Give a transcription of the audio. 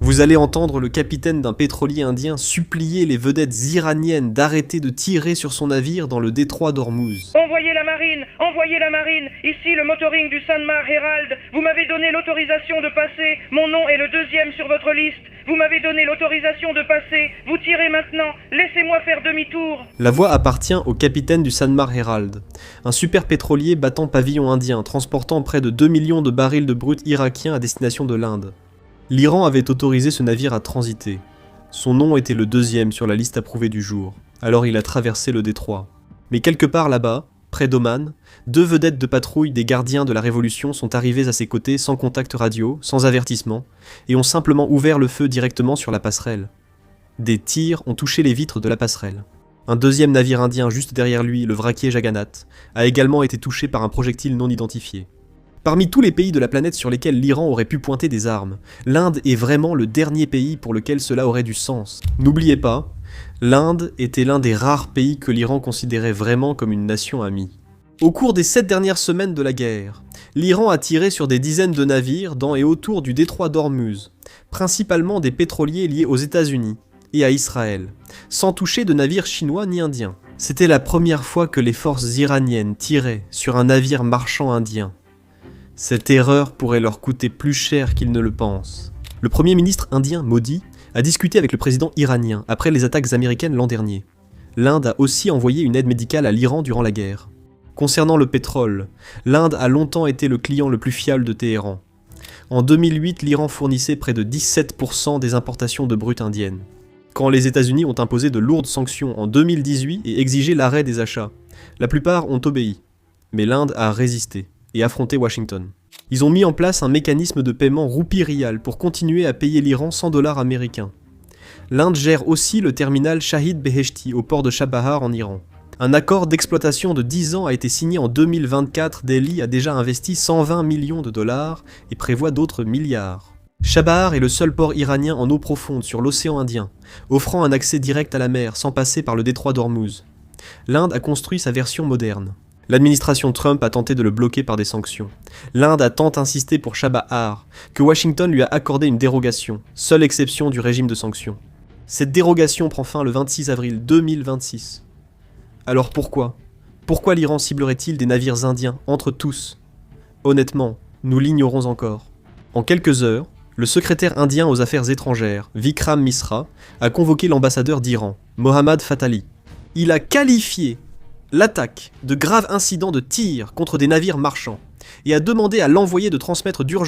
Vous allez entendre le capitaine d'un pétrolier indien supplier les vedettes iraniennes d'arrêter de tirer sur son navire dans le détroit d'Ormuz. Envoyez la marine, envoyez la marine. Ici le motoring du Sanmar Herald. Vous m'avez donné l'autorisation de passer. Mon nom est le 2e sur votre liste. Vous m'avez donné l'autorisation de passer. Vous tirez maintenant. Laissez-moi faire demi-tour. La voix appartient au capitaine du Sanmar Herald, un super pétrolier battant pavillon indien, transportant près de 2 millions de barils de brut irakiens à destination de l'Inde. L'Iran avait autorisé ce navire à transiter. Son nom était le 2e sur la liste approuvée du jour, alors il a traversé le détroit. Mais quelque part là-bas, près d'Oman, 2 vedettes de patrouille des gardiens de la Révolution sont arrivées à ses côtés sans contact radio, sans avertissement, et ont simplement ouvert le feu directement sur la passerelle. Des tirs ont touché les vitres de la passerelle. Un 2e navire indien juste derrière lui, le vraquier Jagannath, a également été touché par un projectile non identifié. Parmi tous les pays de la planète sur lesquels l'Iran aurait pu pointer des armes, l'Inde est vraiment le dernier pays pour lequel cela aurait du sens. N'oubliez pas, l'Inde était l'un des rares pays que l'Iran considérait vraiment comme une nation amie. Au cours des 7 dernières semaines de la guerre, l'Iran a tiré sur des dizaines de navires dans et autour du détroit d'Ormuz, principalement des pétroliers liés aux États-Unis et à Israël, sans toucher de navires chinois ni indiens. C'était la première fois que les forces iraniennes tiraient sur un navire marchand indien. Cette erreur pourrait leur coûter plus cher qu'ils ne le pensent. Le premier ministre indien Modi a discuté avec le président iranien après les attaques américaines l'an dernier. L'Inde a aussi envoyé une aide médicale à l'Iran durant la guerre. Concernant le pétrole, l'Inde a longtemps été le client le plus fiable de Téhéran. En 2008, l'Iran fournissait près de 17% des importations de brut indiennes. Quand les États-Unis ont imposé de lourdes sanctions en 2018 et exigé l'arrêt des achats, la plupart ont obéi. Mais l'Inde a résisté et affronté Washington. Ils ont mis en place un mécanisme de paiement roupie-rial pour continuer à payer l'Iran 100 $ américains. L'Inde gère aussi le terminal Shahid Beheshti au port de Chabahar en Iran. Un accord d'exploitation de 10 ans a été signé en 2024, Delhi a déjà investi 120 millions de dollars et prévoit d'autres milliards. Chabahar est le seul port iranien en eau profonde sur l'océan Indien, offrant un accès direct à la mer sans passer par le détroit d'Ormuz. L'Inde a construit sa version moderne. L'administration Trump a tenté de le bloquer par des sanctions. L'Inde a tant insisté pour Chabahar que Washington lui a accordé une dérogation, seule exception du régime de sanctions. Cette dérogation prend fin le 26 avril 2026. Alors pourquoi ? Pourquoi l'Iran ciblerait-il des navires indiens, entre tous ? Honnêtement, nous l'ignorons encore. En quelques heures, le secrétaire indien aux affaires étrangères, Vikram Misra, a convoqué l'ambassadeur d'Iran, Mohammad Fatali. Il a qualifié l'attaque de grave incident de tir contre des navires marchands et a demandé à l'envoyé de transmettre d'urgence